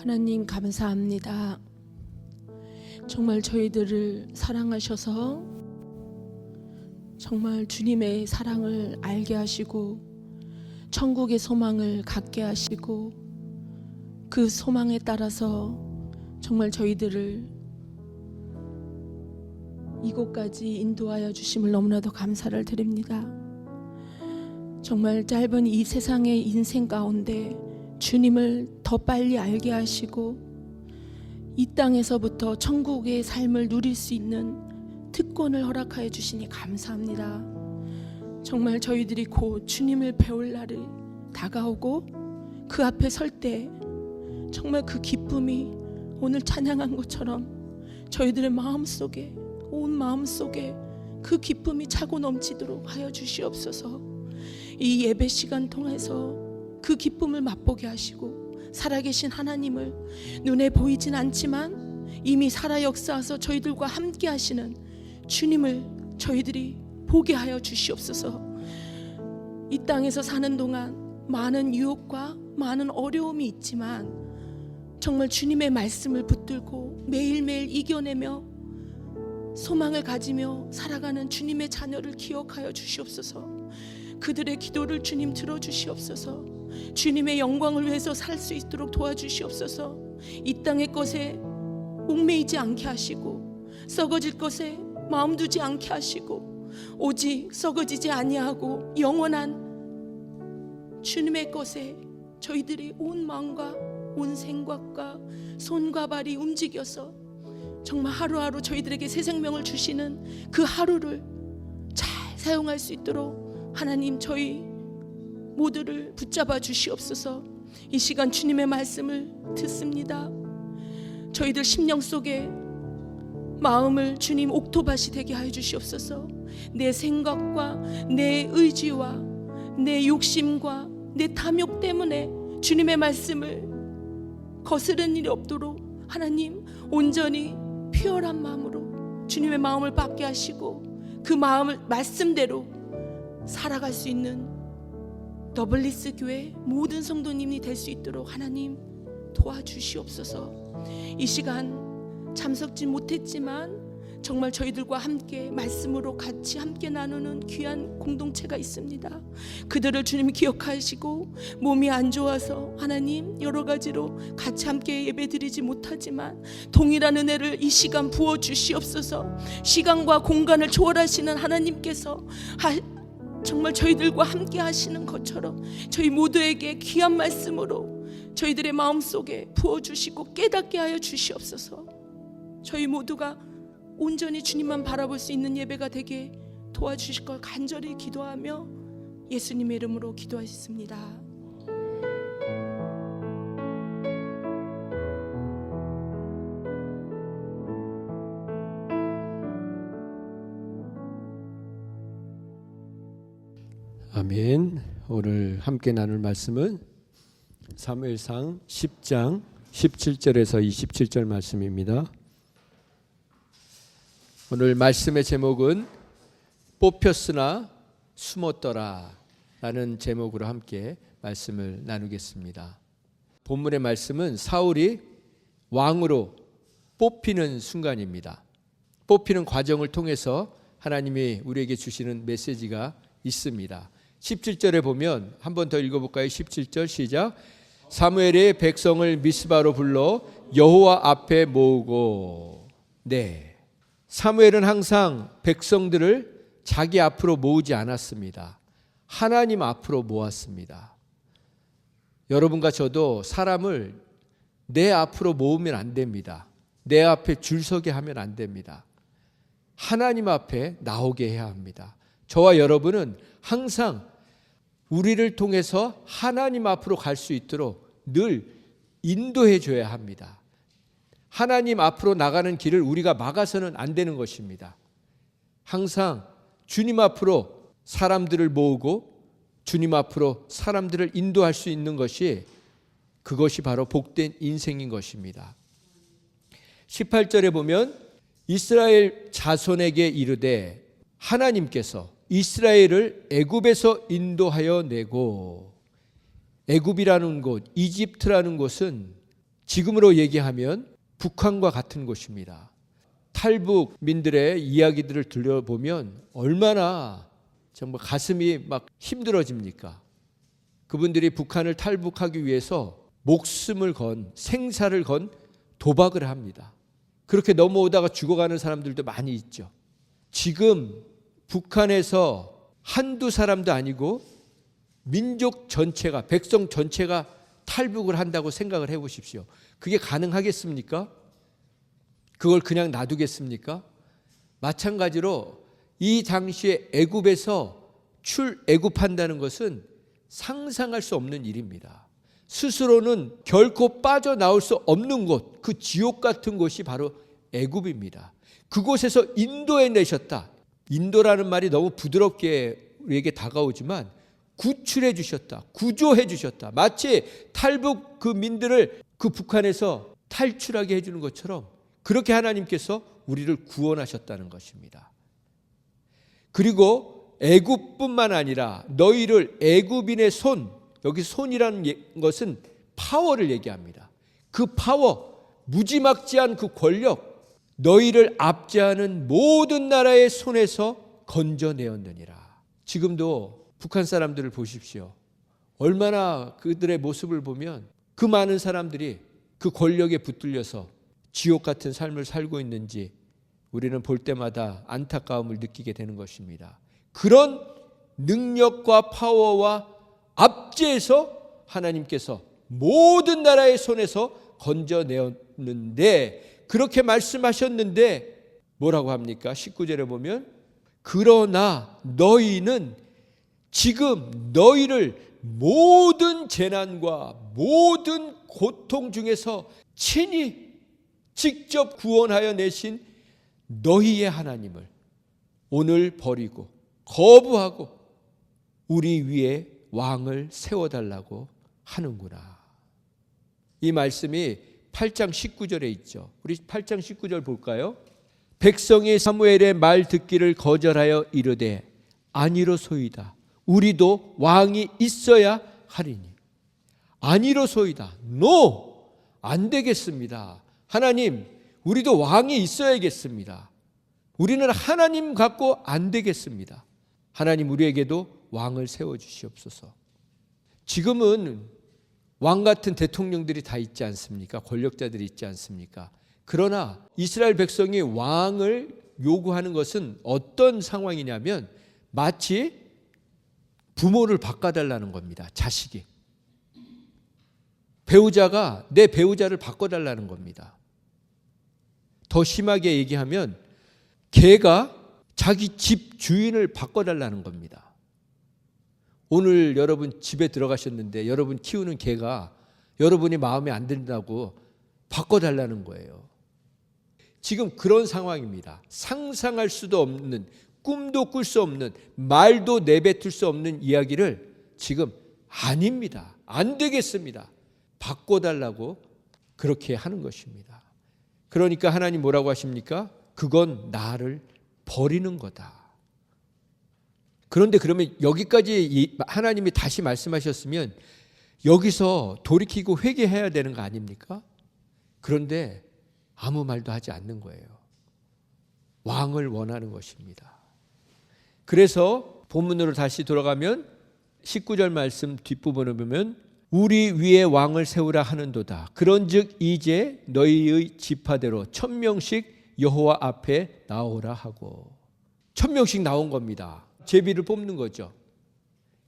하나님 감사합니다. 정말 저희들을 사랑하셔서 정말 주님의 사랑을 알게 하시고 천국의 소망을 갖게 하시고 그 소망에 따라서 정말 저희들을 이곳까지 인도하여 주심을 너무나도 감사를 드립니다. 정말 짧은 이 세상의 인생 가운데 주님을 더 빨리 알게 하시고 이 땅에서부터 천국의 삶을 누릴 수 있는 특권을 허락하여 주시니 감사합니다. 정말 저희들이 곧 주님을 배울 날이 다가오고 그 앞에 설 때 정말 그 기쁨이 오늘 찬양한 것처럼 저희들의 마음속에 온 마음속에 그 기쁨이 차고 넘치도록 하여 주시옵소서. 이 예배 시간 통해서 그 기쁨을 맛보게 하시고 살아계신 하나님을 눈에 보이진 않지만 이미 살아 역사하셔서 저희들과 함께 하시는 주님을 저희들이 보게 하여 주시옵소서. 이 땅에서 사는 동안 많은 유혹과 많은 어려움이 있지만 정말 주님의 말씀을 붙들고 매일매일 이겨내며 소망을 가지며 살아가는 주님의 자녀를 기억하여 주시옵소서. 그들의 기도를 주님 들어주시옵소서. 주님의 영광을 위해서 살 수 있도록 도와주시옵소서. 이 땅의 것에 목매이지 않게 하시고 썩어질 것에 마음 두지 않게 하시고 오직 썩어지지 아니하고 영원한 주님의 것에 저희들이 온 마음과 온 생각과 손과 발이 움직여서 정말 하루하루 저희들에게 새 생명을 주시는 그 하루를 잘 사용할 수 있도록 하나님 저희 모두를 붙잡아 주시옵소서. 이 시간 주님의 말씀을 듣습니다. 저희들 심령 속에 마음을 주님 옥토밭이 되게 하여 주시옵소서. 내 생각과 내 의지와 내 욕심과 내 탐욕 때문에 주님의 말씀을 거스른 일이 없도록 하나님 온전히 피어난 마음으로 주님의 마음을 받게 하시고 그 마음을 말씀대로 살아갈 수 있는 더블리스 교회 모든 성도님이 될 수 있도록 하나님 도와주시옵소서. 이 시간 참석지 못했지만 정말 저희들과 함께 말씀으로 같이 함께 나누는 귀한 공동체가 있습니다. 그들을 주님 기억하시고 몸이 안 좋아서 하나님 여러 가지로 같이 함께 예배드리지 못하지만 동일한 은혜를 이 시간 부어주시옵소서. 시간과 공간을 초월하시는 하나님께서 정말 저희들과 함께 하시는 것처럼 저희 모두에게 귀한 말씀으로 저희들의 마음속에 부어주시고 깨닫게 하여 주시옵소서. 저희 모두가 온전히 주님만 바라볼 수 있는 예배가 되게 도와주실 걸 간절히 기도하며 예수님의 이름으로 기도하셨습니다. 아멘. 오늘 함께 나눌 말씀은 사무엘상 10장 17절에서 27절 말씀입니다. 오늘 말씀의 제목은 뽑혔으나 숨었더라 라는 제목으로 함께 말씀을 나누겠습니다. 본문의 말씀은 사울이 왕으로 뽑히는 순간입니다. 뽑히는 과정을 통해서 하나님이 우리에게 주시는 메시지가 있습니다. 17절에 보면 한 번 더 읽어볼까요? 17절 시작. 사무엘이 백성을 미스바로 불러 여호와 앞에 모으고. 네, 사무엘은 항상 백성들을 자기 앞으로 모으지 않았습니다. 하나님 앞으로 모았습니다. 여러분과 저도 사람을 내 앞으로 모으면 안 됩니다. 내 앞에 줄 서게 하면 안 됩니다. 하나님 앞에 나오게 해야 합니다. 저와 여러분은 항상 우리를 통해서 하나님 앞으로 갈 수 있도록 늘 인도해 줘야 합니다. 하나님 앞으로 나가는 길을 우리가 막아서는 안 되는 것입니다. 항상 주님 앞으로 사람들을 모으고 주님 앞으로 사람들을 인도할 수 있는 것이 그것이 바로 복된 인생인 것입니다. 18절에 보면 이스라엘 자손에게 이르되 하나님께서 이스라엘을 애굽에서 인도하여 내고, 애굽이라는 곳, 이집트라는 곳은 지금으로 얘기하면 북한과 같은 곳입니다. 탈북민들의 이야기들을 들려보면 얼마나 정말 가슴이 막 힘들어집니까? 그분들이 북한을 탈북하기 위해서 목숨을 건, 생사를 건 도박을 합니다. 그렇게 넘어오다가 죽어가는 사람들도 많이 있죠. 지금 북한에서 한두 사람도 아니고 민족 전체가, 백성 전체가 탈북을 한다고 생각을 해보십시오. 그게 가능하겠습니까? 그걸 그냥 놔두겠습니까? 마찬가지로 이 당시에 애굽에서 출애굽한다는 것은 상상할 수 없는 일입니다. 스스로는 결코 빠져나올 수 없는 곳, 그 지옥 같은 곳이 바로 애굽입니다. 그곳에서 인도에 내셨다. 인도라는 말이 너무 부드럽게 우리에게 다가오지만 구출해 주셨다. 구조해 주셨다. 마치 탈북 그 민들을 그 북한에서 탈출하게 해주는 것처럼 그렇게 하나님께서 우리를 구원하셨다는 것입니다. 그리고 애굽뿐만 아니라 너희를 애굽인의 손, 여기 손이라는 것은 파워를 얘기합니다. 그 파워, 무지막지한 그 권력, 너희를 압제하는 모든 나라의 손에서 건져내었느니라. 지금도 북한 사람들을 보십시오. 얼마나 그들의 모습을 보면 그 많은 사람들이 그 권력에 붙들려서 지옥 같은 삶을 살고 있는지 우리는 볼 때마다 안타까움을 느끼게 되는 것입니다. 그런 능력과 파워와 압제에서 하나님께서 모든 나라의 손에서 건져내었는데, 그렇게 말씀하셨는데 뭐라고 합니까? 19절에 보면 그러나 너희는 지금 너희를 모든 재난과 모든 고통 중에서 친히 직접 구원하여 내신 너희의 하나님을 오늘 버리고 거부하고 우리 위에 왕을 세워달라고 하는구나. 이 말씀이 8장 19절에 있죠. 우리 8장 19절 볼까요? 백성이 사무엘의 말 듣기를 거절하여 이르되 아니로소이다. 우리도 왕이 있어야 하리니. 아니로소이다. No! 안 되겠습니다. 하나님, 우리도 왕이 있어야겠습니다. 우리는 하나님 갖고 안 되겠습니다. 하나님, 우리에게도 왕을 세워주시옵소서. 지금은 왕 같은 대통령들이 다 있지 않습니까? 권력자들이 있지 않습니까? 그러나 이스라엘 백성이 왕을 요구하는 것은 어떤 상황이냐면 마치 부모를 바꿔달라는 겁니다. 자식이. 배우자가 내 배우자를 바꿔달라는 겁니다. 더 심하게 얘기하면 개가 자기 집 주인을 바꿔달라는 겁니다. 오늘 여러분 집에 들어가셨는데 여러분 키우는 개가 여러분이 마음에 안 든다고 바꿔달라는 거예요. 지금 그런 상황입니다. 상상할 수도 없는, 꿈도 꿀 수 없는, 말도 내뱉을 수 없는 이야기를 지금 아닙니다. 안 되겠습니다. 바꿔달라고 그렇게 하는 것입니다. 그러니까 하나님 뭐라고 하십니까? 그건 나를 버리는 거다. 그런데 그러면 여기까지 하나님이 다시 말씀하셨으면 여기서 돌이키고 회개해야 되는 거 아닙니까? 그런데 아무 말도 하지 않는 거예요. 왕을 원하는 것입니다. 그래서 본문으로 다시 돌아가면 19절 말씀 뒷부분을 보면 우리 위에 왕을 세우라 하는도다. 그런즉 이제 너희의 지파대로 1000명씩 여호와 앞에 나오라 하고 1000명씩 나온 겁니다. 제비를 뽑는 거죠.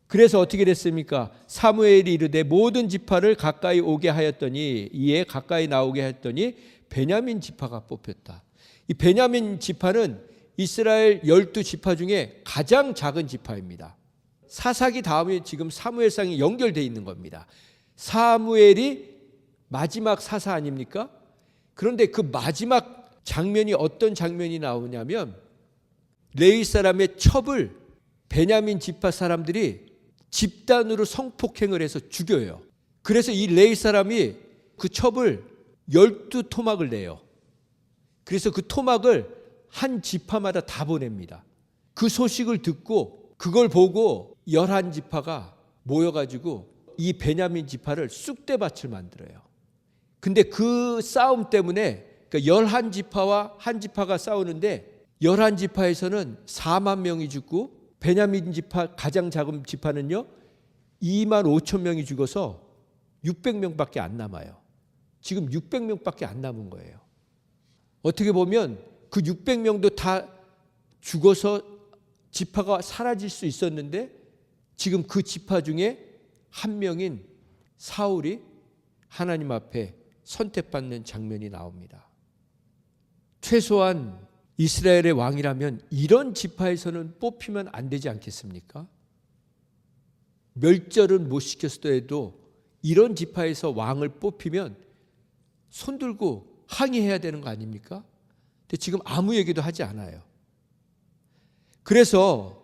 그래서 어떻게 됐습니까? 사무엘이 이르되 모든 지파를 가까이 오게 하였더니 이에 가까이 나오게 했더니 베냐민 지파가 뽑혔다. 이 베냐민 지파는 이스라엘 12지파 중에 가장 작은 지파입니다. 사사기 다음에 지금 사무엘상이 연결되어 있는 겁니다. 사무엘이 마지막 사사 아닙니까? 그런데 그 마지막 장면이 어떤 장면이 나오냐면 레위 사람의 첩을 베냐민 지파 사람들이 집단으로 성폭행을 해서 죽여요. 그래서 이 레위 사람이 그 첩을 12토막을 내요. 그래서 그 토막을 한 지파마다 다 보냅니다. 그 소식을 듣고 그걸 보고 11지파가 모여가지고 이 베냐민 지파를 쑥대밭을 만들어요. 근데 그 싸움 때문에 그러니까 11지파와 한 지파가 싸우는데 11지파에서는 4만 명이 죽고 베냐민 지파 가장 작은 지파는요 2만 5천 명이 죽어서 600명밖에 안 남아요. 지금 600명밖에 안 남은 거예요. 어떻게 보면 그 600명도 다 죽어서 지파가 사라질 수 있었는데 지금 그 지파 중에 한 명인 사울이 하나님 앞에 선택받는 장면이 나옵니다. 최소한 이스라엘의 왕이라면 이런 지파에서는 뽑히면 안 되지 않겠습니까? 멸절은 못 시켰어도 이런 지파에서 왕을 뽑히면 손들고 항의해야 되는 거 아닙니까? 근데 지금 아무 얘기도 하지 않아요. 그래서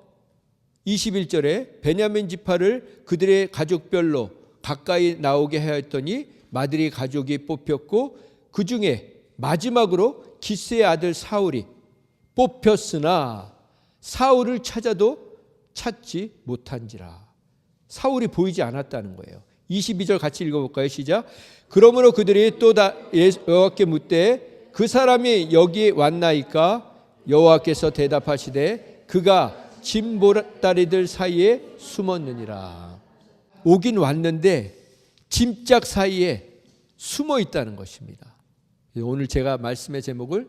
21절에 베냐민 지파를 그들의 가족별로 가까이 나오게 하였더니 마드리 가족이 뽑혔고 그 중에 마지막으로 기스의 아들 사울이 뽑혔으나 사울을 찾아도 찾지 못한지라. 사울이 보이지 않았다는 거예요. 22절 같이 읽어볼까요? 시작. 그러므로 그들이 또 여호와께 묻되 그 사람이 여기 왔나이까? 여호와께서 대답하시되 그가 짐보따리들 사이에 숨었느니라. 오긴 왔는데 짐짝 사이에 숨어 있다는 것입니다. 오늘 제가 말씀의 제목을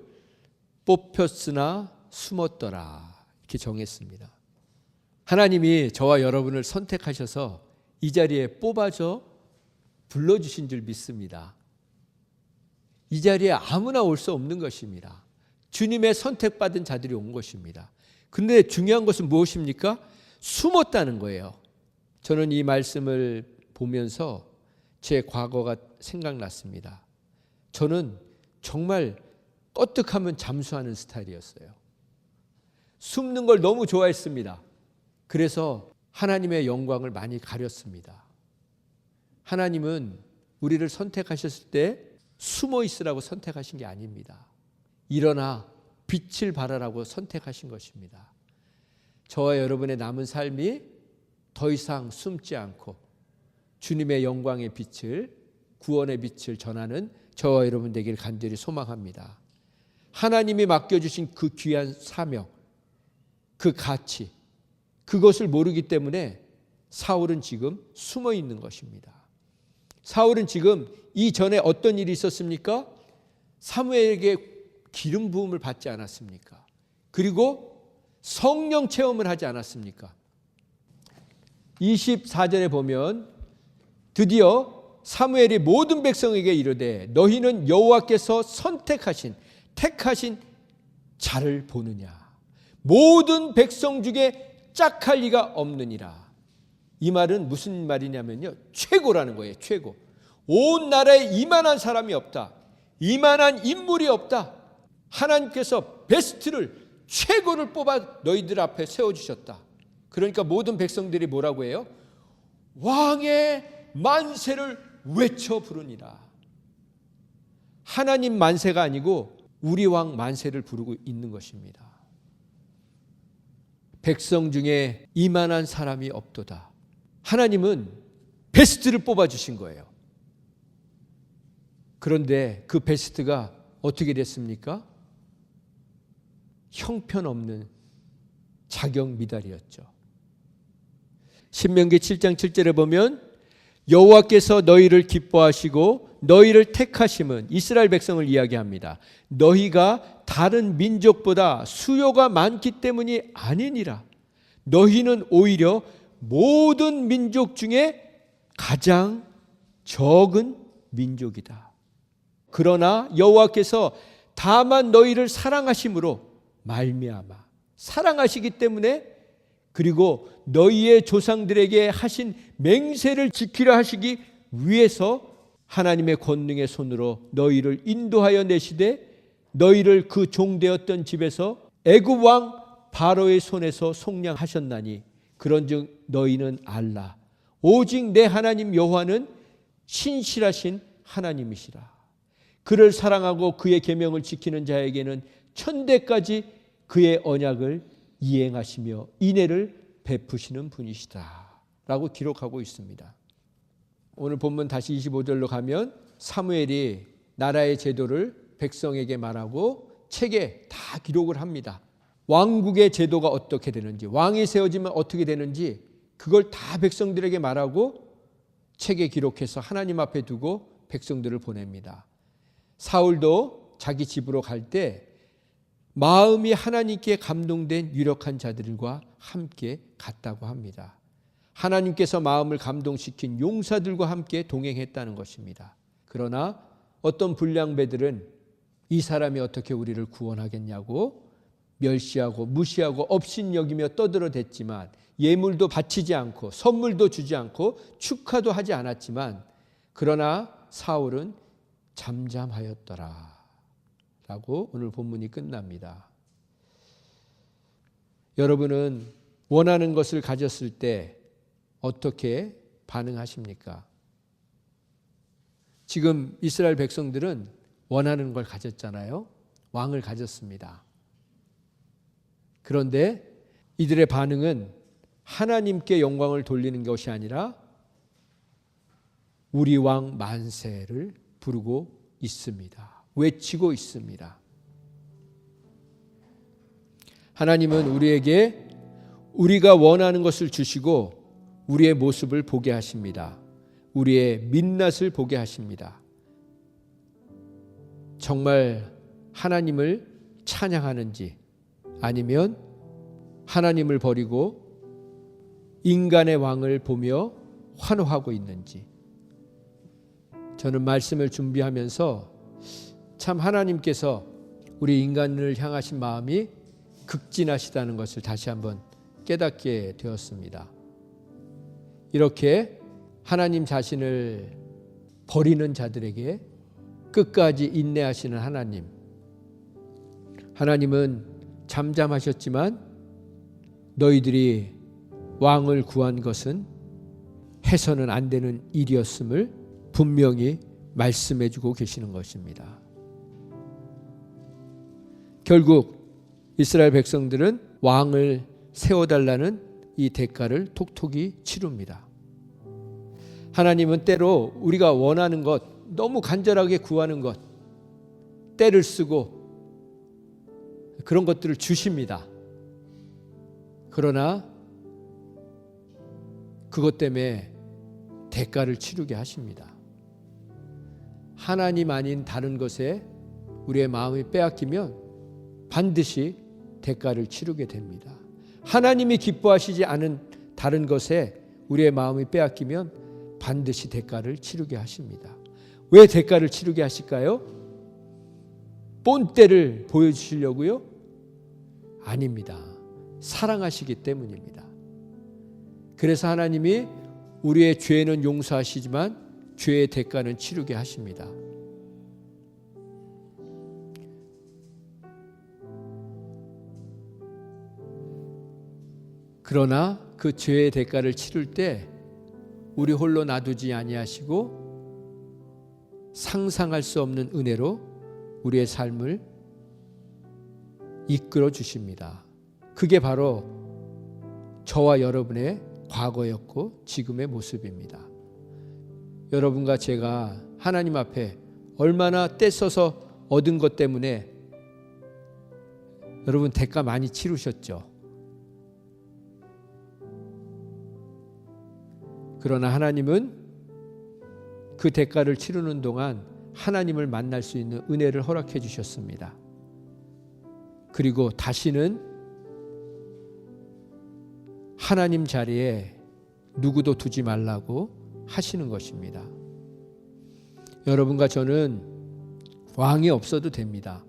뽑혔으나 숨었더라 이렇게 정했습니다. 하나님이 저와 여러분을 선택하셔서 이 자리에 뽑아서 불러주신 줄 믿습니다. 이 자리에 아무나 올 수 없는 것입니다. 주님의 선택받은 자들이 온 것입니다. 근데 중요한 것은 무엇입니까? 숨었다는 거예요. 저는 이 말씀을 보면서 제 과거가 생각났습니다. 저는 정말 껐득하면 잠수하는 스타일이었어요. 숨는 걸 너무 좋아했습니다. 그래서 하나님의 영광을 많이 가렸습니다. 하나님은 우리를 선택하셨을 때 숨어 있으라고 선택하신 게 아닙니다. 일어나 빛을 발하라고 선택하신 것입니다. 저와 여러분의 남은 삶이 더 이상 숨지 않고 주님의 영광의 빛을, 구원의 빛을 전하는 저와 여러분 되기를 간절히 소망합니다. 하나님이 맡겨주신 그 귀한 사명, 그 가치, 그것을 모르기 때문에 사울은 지금 숨어 있는 것입니다. 사울은 지금 이전에 어떤 일이 있었습니까? 사무엘에게 기름 부음을 받지 않았습니까? 그리고 성령 체험을 하지 않았습니까? 24절에 보면 드디어 사무엘이 모든 백성에게 이르되 너희는 여호와께서 택하신 자를 보느냐. 모든 백성 중에 짝할 리가 없느니라. 이 말은 무슨 말이냐면요, 최고라는 거예요. 최고. 온 나라에 이만한 사람이 없다, 이만한 인물이 없다. 하나님께서 베스트를, 최고를 뽑아 너희들 앞에 세워주셨다. 그러니까 모든 백성들이 뭐라고 해요? 왕의 만세를 외쳐 부르니라. 하나님 만세가 아니고 우리 왕 만세를 부르고 있는 것입니다. 백성 중에 이만한 사람이 없도다. 하나님은 베스트를 뽑아주신 거예요. 그런데 그 베스트가 어떻게 됐습니까? 형편없는 자격 미달이었죠. 신명기 7장 7절에 보면 여호와께서 너희를 기뻐하시고 너희를 택하심은 이스라엘 백성을 이야기합니다. 너희가 다른 민족보다 수요가 많기 때문이 아니니라. 너희는 오히려 모든 민족 중에 가장 적은 민족이다. 그러나 여호와께서 다만 너희를 사랑하심으로 말미암아, 사랑하시기 때문에, 그리고 너희의 조상들에게 하신 맹세를 지키려 하시기 위해서 하나님의 권능의 손으로 너희를 인도하여 내시되 너희를 그 종되었던 집에서 애굽 왕 바로의 손에서 속량하셨나니 그런즉 너희는 알라. 오직 내 하나님 여호와는 신실하신 하나님이시라. 그를 사랑하고 그의 계명을 지키는 자에게는 천대까지 그의 언약을 이행하시며 인애를 베푸시는 분이시다 라고 기록하고 있습니다. 오늘 본문 다시 25절로 가면 사무엘이 나라의 제도를 백성에게 말하고 책에 다 기록을 합니다. 왕국의 제도가 어떻게 되는지, 왕이 세워지면 어떻게 되는지 그걸 다 백성들에게 말하고 책에 기록해서 하나님 앞에 두고 백성들을 보냅니다. 사울도 자기 집으로 갈 때 마음이 하나님께 감동된 유력한 자들과 함께 갔다고 합니다. 하나님께서 마음을 감동시킨 용사들과 함께 동행했다는 것입니다. 그러나 어떤 불량배들은 이 사람이 어떻게 우리를 구원하겠냐고 멸시하고 무시하고 업신여기며 떠들어댔지만 예물도 바치지 않고 선물도 주지 않고 축하도 하지 않았지만 그러나 사울은 잠잠하였더라 라고 오늘 본문이 끝납니다. 여러분은 원하는 것을 가졌을 때 어떻게 반응하십니까? 지금 이스라엘 백성들은 원하는 걸 가졌잖아요. 왕을 가졌습니다. 그런데 이들의 반응은 하나님께 영광을 돌리는 것이 아니라 우리 왕 만세를 부르고 있습니다. 외치고 있습니다. 하나님은 우리에게 우리가 원하는 것을 주시고 우리의 모습을 보게 하십니다. 우리의 민낯을 보게 하십니다. 정말 하나님을 찬양하는지 아니면 하나님을 버리고 인간의 왕을 보며 환호하고 있는지. 저는 말씀을 준비하면서 참 하나님께서 우리 인간을 향하신 마음이 극진하시다는 것을 다시 한번 깨닫게 되었습니다. 이렇게 하나님 자신을 버리는 자들에게 끝까지 인내하시는 하나님. 하나님은 잠잠하셨지만 너희들이 왕을 구한 것은 해서는 안 되는 일이었음을 분명히 말씀해 주고 계시는 것입니다. 결국 이스라엘 백성들은 왕을 세워달라는 이 대가를 톡톡히 치릅니다. 하나님은 때로 우리가 원하는 것, 너무 간절하게 구하는 것, 때를 쓰고 그런 것들을 주십니다. 그러나 그것 때문에 대가를 치르게 하십니다. 하나님 아닌 다른 것에 우리의 마음이 빼앗기면 반드시 대가를 치르게 됩니다. 하나님이 기뻐하시지 않은 다른 것에 우리의 마음이 빼앗기면 반드시 대가를 치르게 하십니다. 왜 대가를 치르게 하실까요? 본때를 보여주시려고요? 아닙니다. 사랑하시기 때문입니다. 그래서 하나님이 우리의 죄는 용서하시지만 죄의 대가는 치르게 하십니다. 그러나 그 죄의 대가를 치를 때 우리 홀로 놔두지 아니하시고 상상할 수 없는 은혜로 우리의 삶을 이끌어 주십니다. 그게 바로 저와 여러분의 과거였고 지금의 모습입니다. 여러분과 제가 하나님 앞에 얼마나 떼써서 얻은 것 때문에 여러분 대가 많이 치르셨죠. 그러나 하나님은 그 대가를 치르는 동안 하나님을 만날 수 있는 은혜를 허락해 주셨습니다. 그리고 다시는 하나님 자리에 누구도 두지 말라고 하시는 것입니다. 여러분과 저는 왕이 없어도 됩니다.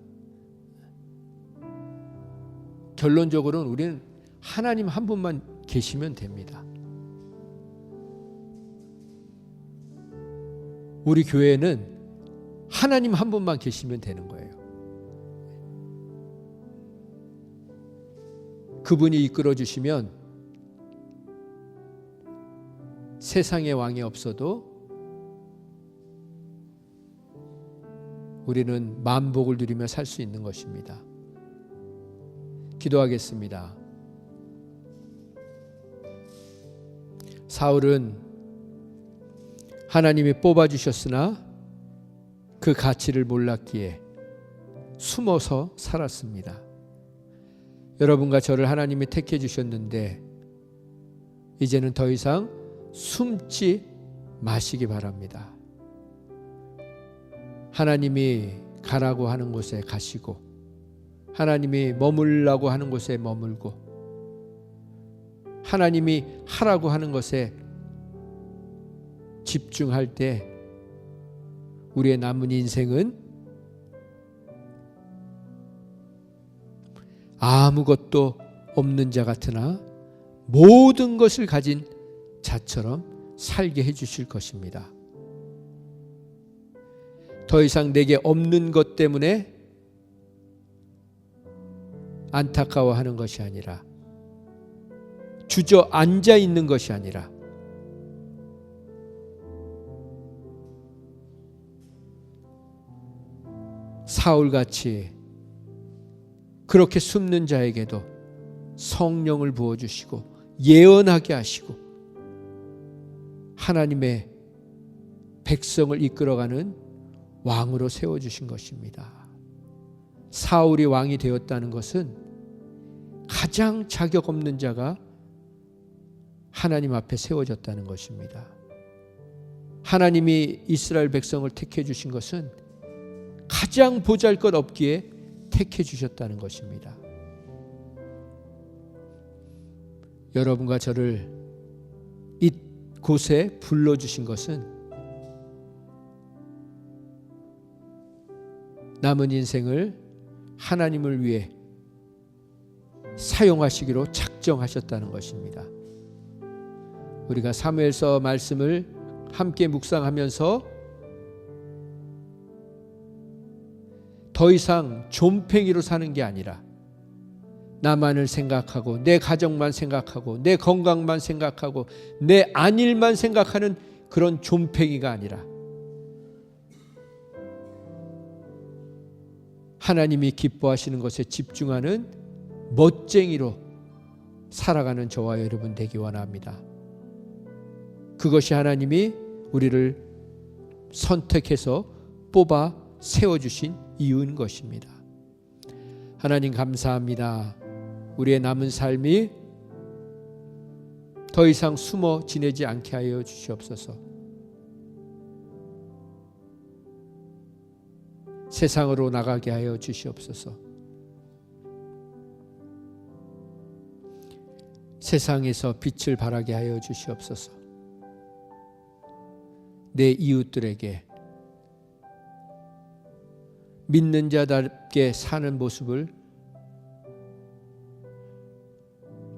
결론적으로는 우리는 하나님 한 분만 계시면 됩니다. 우리 교회는 하나님 한 분만 계시면 되는 거예요. 그분이 이끌어 주시면 세상에 왕이 없어도 우리는 만복을 누리며 살 수 있는 것입니다. 기도하겠습니다. 사울은 하나님이 뽑아주셨으나 그 가치를 몰랐기에 숨어서 살았습니다. 여러분과 저를 하나님이 택해 주셨는데 이제는 더 이상 숨지 마시기 바랍니다. 하나님이 가라고 하는 곳에 가시고 하나님이 머물라고 하는 곳에 머물고 하나님이 하라고 하는 것에 집중할 때 우리의 남은 인생은 아무것도 없는 자 같으나 모든 것을 가진 자처럼 살게 해주실 것입니다. 더 이상 내게 없는 것 때문에 안타까워하는 것이 아니라 주저앉아 있는 것이 아니라 사울같이 그렇게 숨는 자에게도 성령을 부어주시고 예언하게 하시고 하나님의 백성을 이끌어가는 왕으로 세워주신 것입니다. 사울이 왕이 되었다는 것은 가장 자격 없는 자가 하나님 앞에 세워졌다는 것입니다. 하나님이 이스라엘 백성을 택해 주신 것은 가장 보잘것없기에 택해 주셨다는 것입니다. 여러분과 저를 이곳에 불러주신 것은 남은 인생을 하나님을 위해 사용하시기로 작정하셨다는 것입니다. 우리가 사무엘서 말씀을 함께 묵상하면서 더 이상 존팽이로 사는 게 아니라 나만을 생각하고 내 가정만 생각하고 내 건강만 생각하고 내 안일만 생각하는 그런 존팽이가 아니라 하나님이 기뻐하시는 것에 집중하는 멋쟁이로 살아가는 저와 여러분 되기 원합니다. 그것이 하나님이 우리를 선택해서 뽑아 세워주신 이유인 것입니다. 하나님 감사합니다. 우리의 남은 삶이 더 이상 숨어 지내지 않게 하여 주시옵소서. 세상으로 나가게 하여 주시옵소서. 세상에서 빛을 발하게 하여 주시옵소서. 내 이웃들에게 믿는 자답게 사는 모습을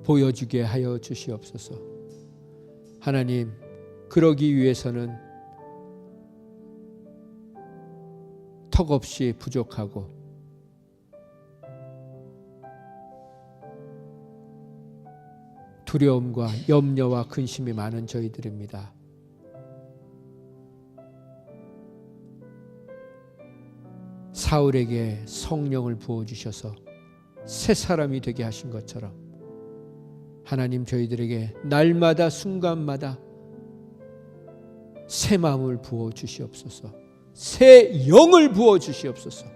보여주게 하여 주시옵소서. 하나님, 그러기 위해서는 턱없이 부족하고 두려움과 염려와 근심이 많은 저희들입니다. 사울에게 성령을 부어주셔서 새 사람이 되게 하신 것처럼 하나님 저희들에게 날마다 순간마다 새 마음을 부어주시옵소서. 새 영을 부어주시옵소서.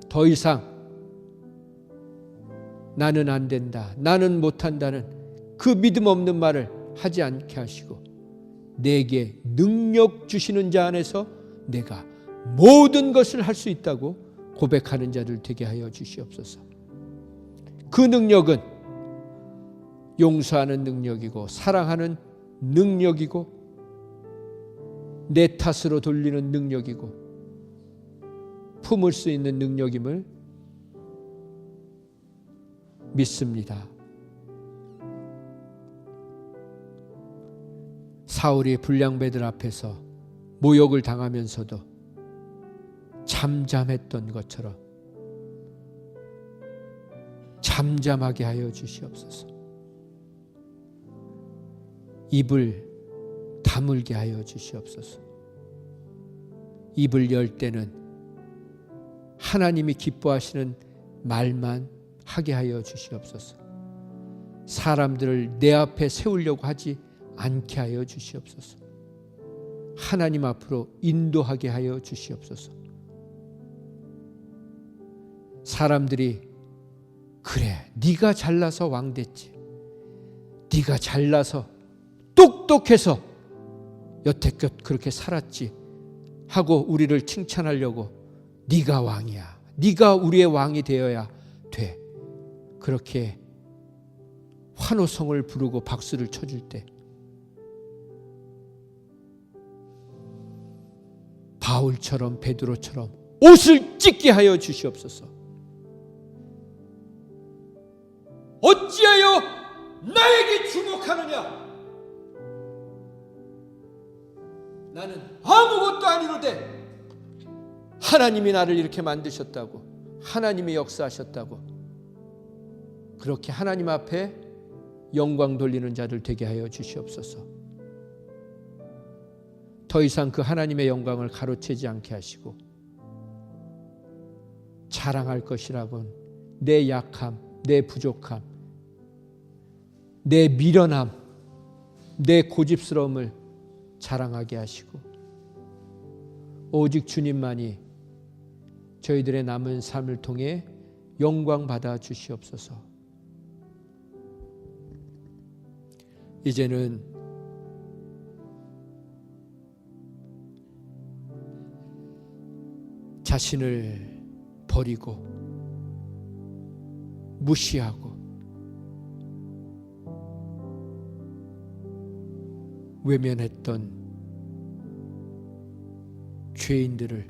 더 이상 나는 안 된다, 나는 못한다는 그 믿음 없는 말을 하지 않게 하시고 내게 능력 주시는 자 안에서 내가 모든 것을 할 수 있다고 고백하는 자들 되게 하여 주시옵소서. 그 능력은 용서하는 능력이고 사랑하는 능력이고 내 탓으로 돌리는 능력이고 품을 수 있는 능력임을 믿습니다. 사울이 불량배들 앞에서 모욕을 당하면서도 잠잠했던 것처럼 잠잠하게 하여 주시옵소서. 입을 다물게 하여 주시옵소서. 입을 열 때는 하나님이 기뻐하시는 말만 하게 하여 주시옵소서. 사람들을 내 앞에 세우려고 하지 않게 하여 주시옵소서. 하나님 앞으로 인도하게 하여 주시옵소서. 사람들이 그래, 네가 잘나서 왕 됐지, 네가 잘나서 똑똑해서 여태껏 그렇게 살았지 하고 우리를 칭찬하려고 네가 왕이야, 네가 우리의 왕이 되어야 돼, 그렇게 환호성을 부르고 박수를 쳐줄 때 바울처럼 베드로처럼 옷을 찢게 하여 주시옵소서. 어찌하여 나에게 주목하느냐? 나는 아무것도 아니로되 하나님이 나를 이렇게 만드셨다고, 하나님이 역사하셨다고, 그렇게 하나님 앞에 영광 돌리는 자들 되게 하여 주시옵소서. 더 이상 그 하나님의 영광을 가로채지 않게 하시고 자랑할 것이라곤 내 약함, 내 부족함, 내 미련함, 내 고집스러움을 자랑하게 하시고 오직 주님만이 저희들의 남은 삶을 통해 영광 받아 주시옵소서. 이제는 자신을 버리고 무시하고 외면했던 죄인들을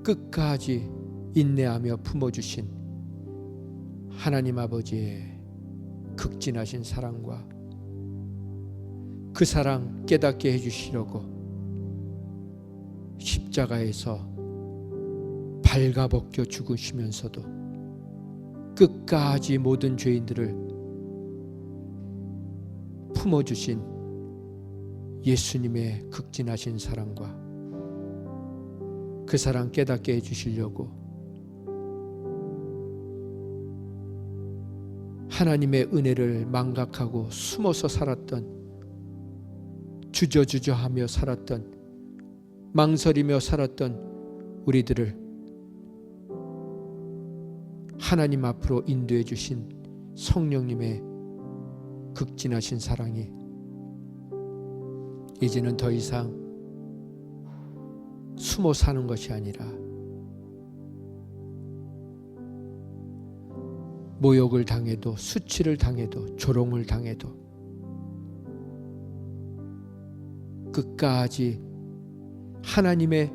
끝까지 인내하며 품어주신 하나님 아버지의 극진하신 사랑과 그 사랑 깨닫게 해주시려고 십자가에서 발가벗겨 죽으시면서도 끝까지 모든 죄인들을 품어주신 예수님의 극진하신 사랑과 그 사랑 깨닫게 해주시려고 하나님의 은혜를 망각하고 숨어서 살았던, 주저주저하며 살았던, 망설이며 살았던 우리들을 하나님 앞으로 인도해 주신 성령님의 극진하신 사랑이 이제는 더 이상 숨어 사는 것이 아니라 모욕을 당해도, 수치를 당해도, 조롱을 당해도 끝까지 하나님이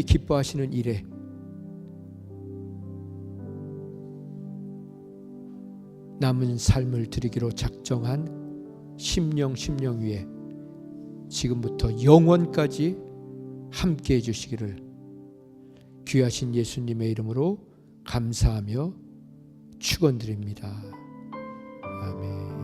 기뻐하시는 일에 남은 삶을 드리기로 작정한 심령 위에 지금부터 영원까지 함께 해주시기를 귀하신 예수님의 이름으로 감사하며 축원드립니다. 아멘.